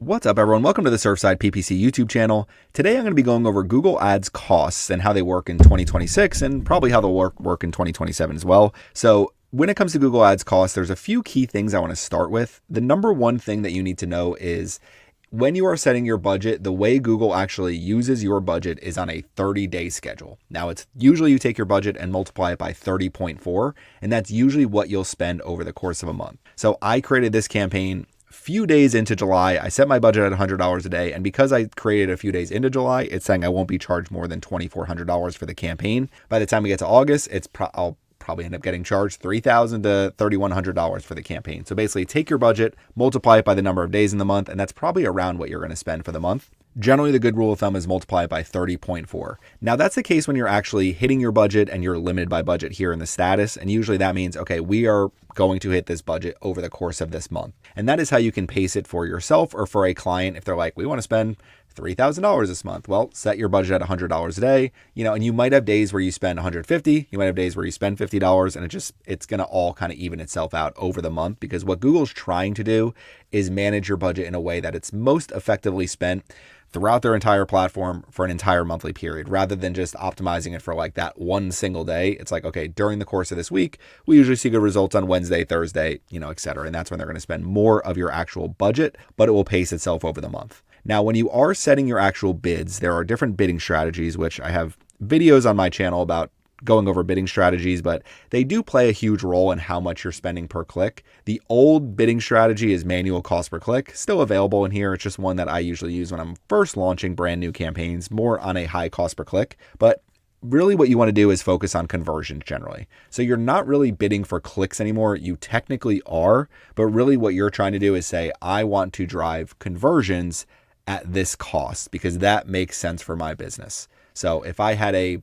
What's up, everyone? Welcome to the Surfside PPC YouTube channel. Today I'm going to be going over Google Ads costs and how they work in 2026 and probably how they'll work in 2027 as well. So when it comes to Google Ads costs, there's a few key things I want to start with. The number one thing that you need to know is when you are setting your budget, the way Google actually uses your budget is on a 30-day schedule. Now, it's usually you take your budget and multiply it by 30.4, and that's usually what you'll spend over the course of a month. So I created this campaign few days into July. I set my budget at $100 a day, and because I created a few days into July, it's saying I won't be charged more than $2,400 for the campaign. By the time we get to August, I'll probably end up getting charged $3,000 to $3,100 for the campaign. So basically take your budget, multiply it by the number of days in the month, and that's probably around what you're going to spend for the month. Generally, the good rule of thumb is multiply it by 30.4. Now, that's the case when you're actually hitting your budget and you're limited by budget here in the status. And usually that means, okay, we are going to hit this budget over the course of this month. And that is how you can pace it for yourself or for a client. If they're like, we want to spend $3,000 this month. Well, set your budget at $100 a day, and you might have days where you spend $150, you might have days where you spend $50, and it's going to all kind of even itself out over the month, because what Google's trying to do is manage your budget in a way that it's most effectively spent throughout their entire platform for an entire monthly period, rather than just optimizing it for like that one single day. It's like, okay, during the course of this week, we usually see good results on Wednesday, Thursday, et cetera. And that's when they're going to spend more of your actual budget, but it will pace itself over the month. Now, when you are setting your actual bids, there are different bidding strategies, which I have videos on my channel about going over bidding strategies, but they do play a huge role in how much you're spending per click. The old bidding strategy is manual cost per click, still available in here. It's just one that I usually use when I'm first launching brand new campaigns, more on a high cost per click. But really what you want to do is focus on conversions generally. So you're not really bidding for clicks anymore. You technically are, but really what you're trying to do is say, I want to drive conversions at this cost because that makes sense for my business. So if I had a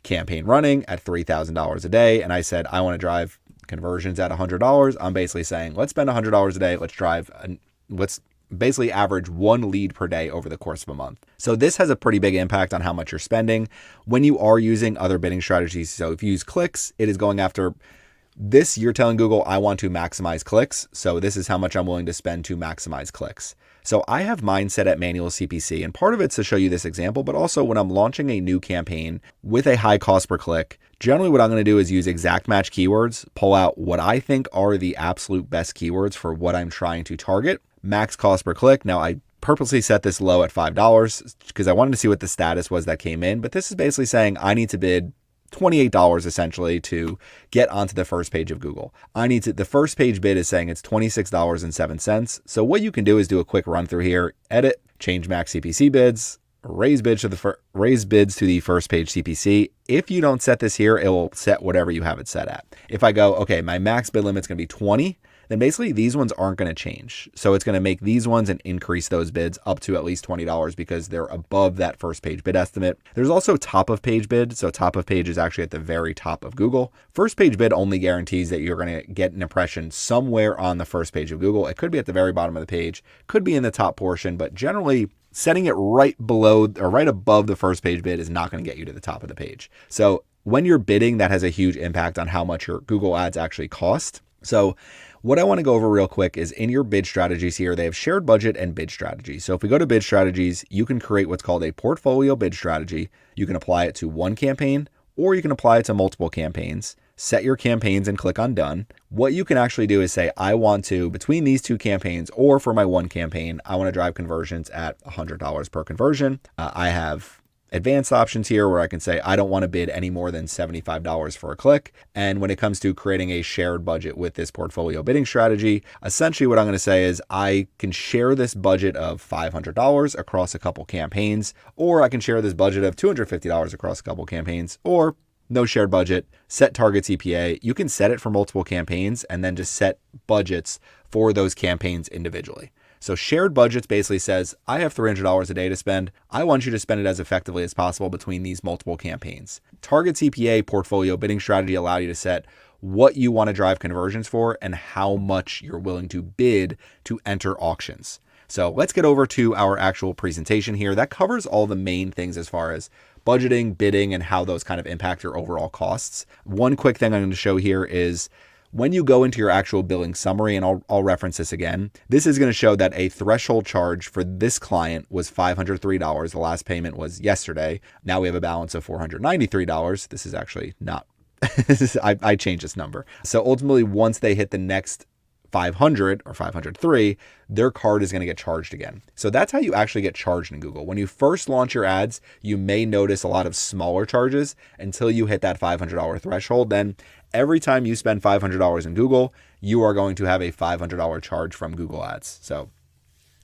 campaign running at $3,000 a day and I said, I want to drive conversions at $100, I'm basically saying, let's spend $100 a day. Let's basically average one lead per day over the course of a month. So this has a pretty big impact on how much you're spending when you are using other bidding strategies. So if you use clicks, it is going after this. You're telling Google, I want to maximize clicks. So this is how much I'm willing to spend to maximize clicks. So I have mine set at manual CPC, and part of it's to show you this example, but also when I'm launching a new campaign with a high cost per click, generally what I'm going to do is use exact match keywords, pull out what I think are the absolute best keywords for what I'm trying to target, max cost per click. Now I purposely set this low at $5 because I wanted to see what the status was that came in, but this is basically saying I need to bid $28 essentially to get onto the first page of Google. The first page bid is saying it's $26.07. So what you can do is do a quick run through here, edit, change max CPC bids, raise bids to the first page CPC. If you don't set this here, it will set whatever you have it set at. If I go, okay, my max bid limit's going to be 20, then basically these ones aren't going to change. So it's going to make these ones and increase those bids up to at least $20 because they're above that first page bid estimate. There's also top of page bid. So top of page is actually at the very top of Google. First page bid only guarantees that you're going to get an impression somewhere on the first page of Google. It could be at the very bottom of the page, could be in the top portion, but generally setting it right below or right above the first page bid is not going to get you to the top of the page. So when you're bidding, that has a huge impact on how much your Google ads actually cost. So what I want to go over real quick is in your bid strategies here, they have shared budget and bid strategies. So if we go to bid strategies, you can create what's called a portfolio bid strategy. You can apply it to one campaign or you can apply it to multiple campaigns. Set your campaigns and click on done. What you can actually do is say, I want to, between these two campaigns or for my one campaign, I want to drive conversions at $100 per conversion. I have advanced options here where I can say, I don't want to bid any more than $75 for a click. And when it comes to creating a shared budget with this portfolio bidding strategy, essentially what I'm going to say is I can share this budget of $500 across a couple campaigns, or I can share this budget of $250 across a couple campaigns, or no shared budget, set target CPA. You can set it for multiple campaigns and then just set budgets for those campaigns individually. So shared budgets basically says, I have $300 a day to spend. I want you to spend it as effectively as possible between these multiple campaigns. Target CPA portfolio bidding strategy allow you to set what you want to drive conversions for and how much you're willing to bid to enter auctions. So let's get over to our actual presentation here. That covers all the main things as far as budgeting, bidding, and how those kind of impact your overall costs. One quick thing I'm going to show here is when you go into your actual billing summary, and I'll reference this again, this is going to show that a threshold charge for this client was $503. The last payment was yesterday. Now we have a balance of $493. This is actually not, I changed this number. So ultimately, once they hit the next 500 or 503, their card is going to get charged again. So that's how you actually get charged in Google. When you first launch your ads, you may notice a lot of smaller charges until you hit that $500 threshold. Then every time you spend $500 in Google, you are going to have a $500 charge from Google Ads. So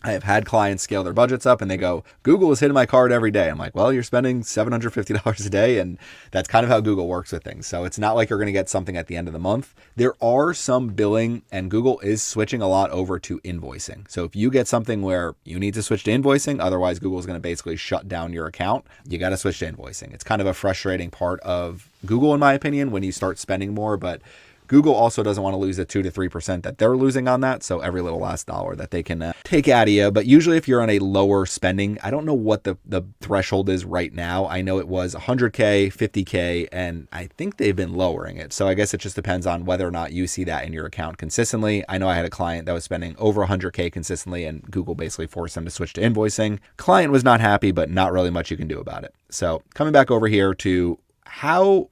I have had clients scale their budgets up and they go, Google is hitting my card every day. I'm like, well, you're spending $750 a day. And that's kind of how Google works with things. So it's not like you're going to get something at the end of the month. There are some billing, and Google is switching a lot over to invoicing. So if you get something where you need to switch to invoicing, otherwise Google is going to basically shut down your account, you got to switch to invoicing. It's kind of a frustrating part of Google, in my opinion, when you start spending more, but Google also doesn't want to lose the 2 to 3% that they're losing on that. So every little last dollar that they can take out of you. But usually if you're on a lower spending, I don't know what the threshold is right now. I know it was 100K, 50K, and I think they've been lowering it. So I guess it just depends on whether or not you see that in your account consistently. I know I had a client that was spending over 100K consistently, and Google basically forced them to switch to invoicing. Client was not happy, but not really much you can do about it. So coming back over here to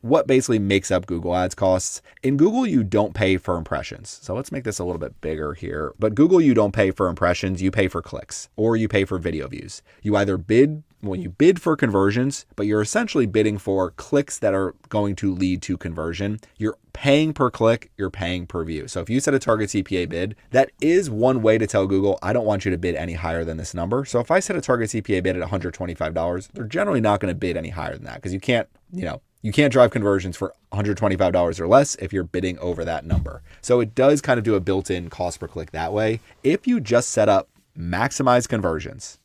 what basically makes up Google Ads costs. In Google, you don't pay for impressions. So let's make this a little bit bigger here. But Google, you don't pay for impressions, you pay for clicks, or you pay for video views. You either bid for conversions, but you're essentially bidding for clicks that are going to lead to conversion. You're paying per click, you're paying per view. So if you set a target CPA bid, that is one way to tell Google, I don't want you to bid any higher than this number. So if I set a target CPA bid at $125, they're generally not going to bid any higher than that, because you can't drive conversions for $125 or less if you're bidding over that number. So it does kind of do a built-in cost per click that way. If you just set up maximize conversions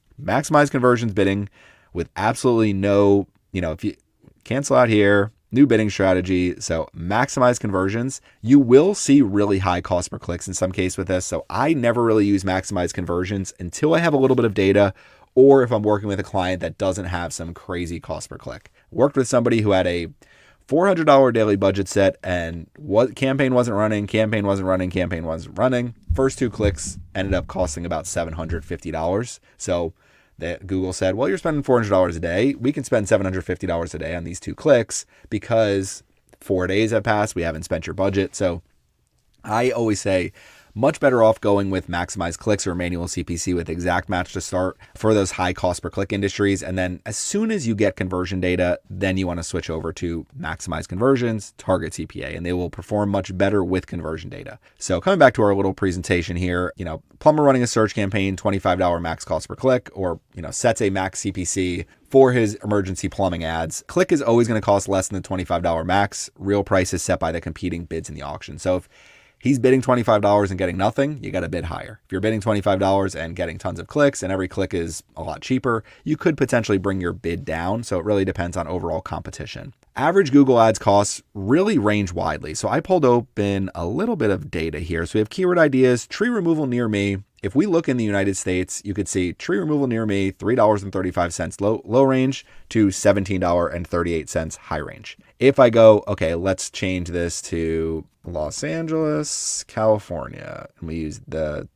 bidding with absolutely no, if you cancel out here, new bidding strategy. So maximize conversions, you will see really high cost per clicks in some case with this. So I never really use maximize conversions until I have a little bit of data, or if I'm working with a client that doesn't have some crazy cost per click. Worked with somebody who had a $400 daily budget set, and campaign wasn't running. First 2 clicks ended up costing about $750. So that Google said, well, you're spending $400 a day. We can spend $750 a day on these 2 clicks because 4 days have passed. We haven't spent your budget. So I always say, much better off going with maximize clicks or manual CPC with exact match to start for those high cost per click industries. And then as soon as you get conversion data, then you want to switch over to maximize conversions, target CPA, and they will perform much better with conversion data. So coming back to our little presentation here, plumber running a search campaign, $25 max cost per click, or, sets a max CPC for his emergency plumbing ads. Click is always going to cost less than the $25 max. Real price is set by the competing bids in the auction. So if he's bidding $25 and getting nothing, you got to bid higher. If you're bidding $25 and getting tons of clicks and every click is a lot cheaper, you could potentially bring your bid down. So it really depends on overall competition. Average Google Ads costs really range widely. So I pulled open a little bit of data here. So we have keyword ideas, tree removal near me. If we look in the United States, you could see tree removal near me, $3.35 low range to $17.38 high range. If I go, okay, let's change this to Los Angeles, California, and we'll use the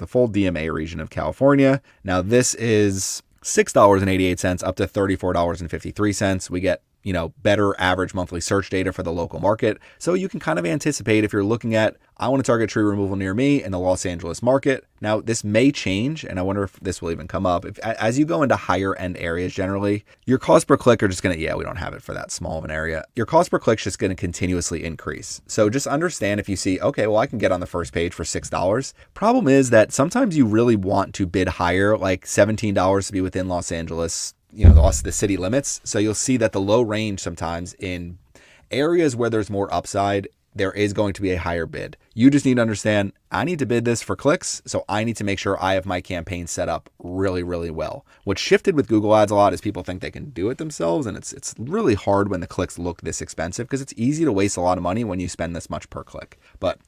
full DMA region of California. Now this is $6.88 up to $34.53. We get better average monthly search data for the local market. So you can kind of anticipate if you're looking at, I want to target tree removal near me in the Los Angeles market. Now this may change, and I wonder if this will even come up. As you go into higher end areas, generally, your cost per click are just going to, we don't have it for that small of an area. Your cost per click is just going to continuously increase. So just understand if you see, okay, well, I can get on the first page for $6. Problem is that sometimes you really want to bid higher, like $17 to be within Los Angeles, the city limits. So you'll see that the low range sometimes in areas where there's more upside, there is going to be a higher bid. You just need to understand, I need to bid this for clicks. So I need to make sure I have my campaign set up really, really well. What shifted with Google Ads a lot is people think they can do it themselves. And it's really hard when the clicks look this expensive, because it's easy to waste a lot of money when you spend this much per click. But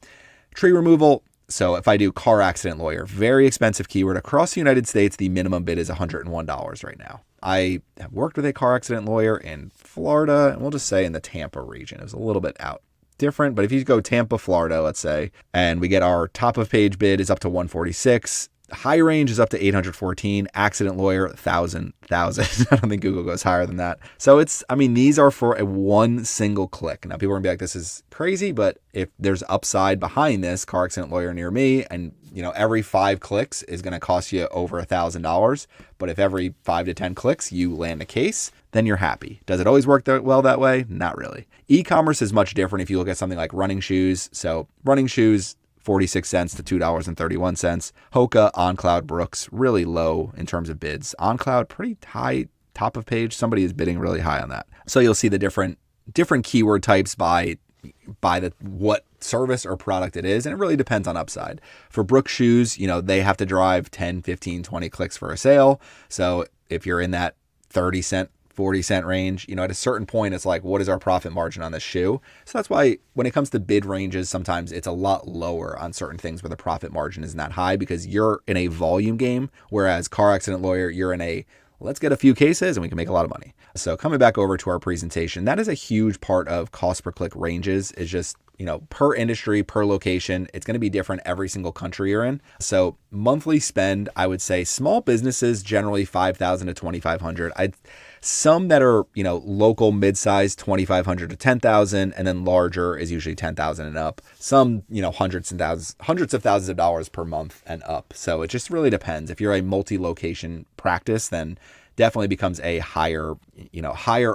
tree removal, so if I do car accident lawyer, very expensive keyword. Across the United States, the minimum bid is $101 right now. I have worked with a car accident lawyer in Florida, and we'll just say in the Tampa region. It was a little bit out different, but if you go Tampa, Florida, let's say, and we get our top of page bid is up to 146. High range is up to 814. Accident lawyer, 1,000. I don't think Google goes higher than that. So these are for a one single click. Now people are gonna be like, this is crazy, but if there's upside behind this, car accident lawyer near me, and every 5 clicks is gonna cost you over $1,000. But if every 5 to 10 clicks you land a case, then you're happy. Does it always work well that way? Not really. E-commerce is much different if you look at something like running shoes. So running shoes, 46 cents to $2.31. Hoka, OnCloud, Brooks, really low in terms of bids. OnCloud, pretty high, top of page. Somebody is bidding really high on that. So you'll see the different keyword types by what service or product it is, and it really depends on upside. For Brooks shoes, they have to drive 10, 15, 20 clicks for a sale. So if you're in that 30 cent, 40 cent range, at a certain point, it's like, what is our profit margin on this shoe? So that's why when it comes to bid ranges, sometimes it's a lot lower on certain things where the profit margin isn't that high because you're in a volume game. Whereas car accident lawyer, you're in a, let's get a few cases and we can make a lot of money. So coming back over to our presentation, that is a huge part of cost per click ranges is just, per industry, per location, it's going to be different every single country you're in. So monthly spend, I would say small businesses, generally 5,000 to 2,500. Some that are, local mid-sized, 2,500 to 10,000, and then larger is usually 10,000 and up. Some, hundreds of thousands of dollars per month and up. So it just really depends. If you're a multi-location practice, then definitely becomes a higher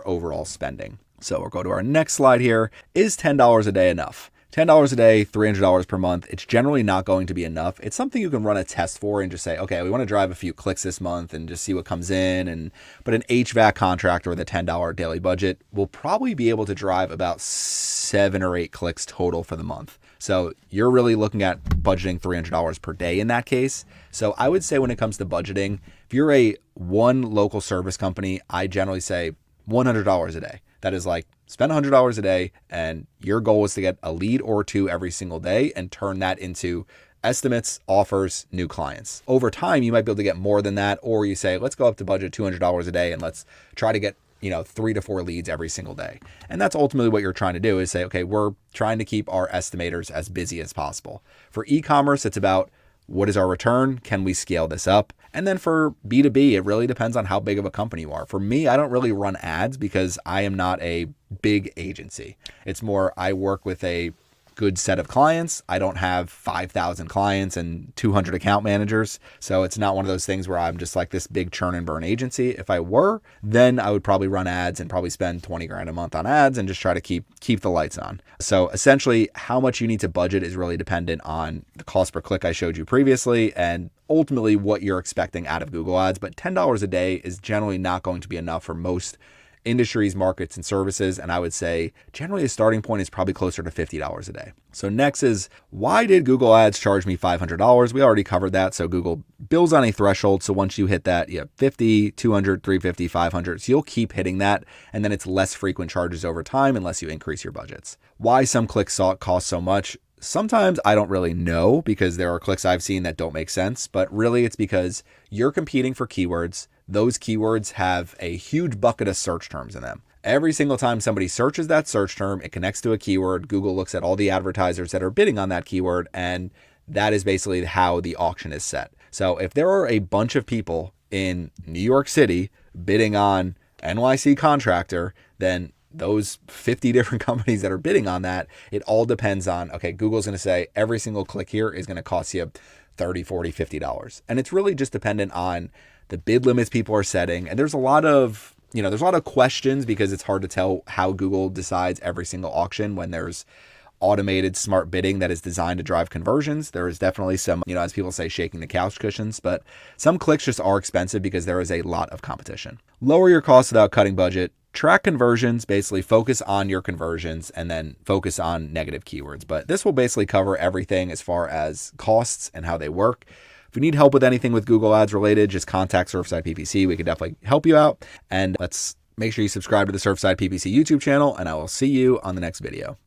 overall spending. So we'll go to our next slide here. Is $10 a day enough? $10 a day, $300 per month. It's generally not going to be enough. It's something you can run a test for and just say, okay, we want to drive a few clicks this month and just see what comes in. But an HVAC contractor with a $10 daily budget will probably be able to drive about 7 or 8 clicks total for the month. So you're really looking at budgeting $300 per day in that case. So I would say when it comes to budgeting, if you're a one local service company, I generally say $100 a day. That is like spend $100 a day and your goal is to get a lead or 2 every single day and turn that into estimates, offers, new clients. Over time, you might be able to get more than that, or you say, let's go up to budget $200 a day and let's try to get 3 to 4 leads every single day. And that's ultimately what you're trying to do is say, okay, we're trying to keep our estimators as busy as possible. For e-commerce, it's about what is our return? Can we scale this up? And then for B2B, it really depends on how big of a company you are. For me, I don't really run ads because I am not a big agency. It's more, I work with a good set of clients. I don't have 5,000 clients and 200 account managers. So it's not one of those things where I'm just like this big churn and burn agency. If I were, then I would probably run ads and probably spend 20 grand a month on ads and just try to keep the lights on. So essentially how much you need to budget is really dependent on the cost per click I showed you previously and ultimately what you're expecting out of Google Ads. But $10 a day is generally not going to be enough for most industries, markets, and services. And I would say generally a starting point is probably closer to $50 a day. So next is, why did Google Ads charge me $500? We already covered that. So Google bills on a threshold. So once you hit that, you have 50, 200, 350, 500. So you'll keep hitting that. And then it's less frequent charges over time unless you increase your budgets. Why some clicks cost so much? Sometimes I don't really know because there are clicks I've seen that don't make sense, but really it's because you're competing for keywords. Those keywords have a huge bucket of search terms in them. Every single time somebody searches that search term, it connects to a keyword. Google looks at all the advertisers that are bidding on that keyword, and that is basically how the auction is set. So if there are a bunch of people in New York City bidding on NYC contractor, then those 50 different companies that are bidding on that, it all depends on, okay, Google's going to say every single click here is going to cost you $30, $40, $50. And it's really just dependent on the bid limits people are setting. And there's a lot of, questions because it's hard to tell how Google decides every single auction when there's automated smart bidding that is designed to drive conversions. There is definitely some, as people say, shaking the couch cushions, but some clicks just are expensive because there is a lot of competition. Lower your costs without cutting budget. Track conversions, basically focus on your conversions and then focus on negative keywords. But this will basically cover everything as far as costs and how they work. If you need help with anything with Google Ads related, just contact Surfside PPC. We can definitely help you out. And let's make sure you subscribe to the Surfside PPC YouTube channel, and I will see you on the next video.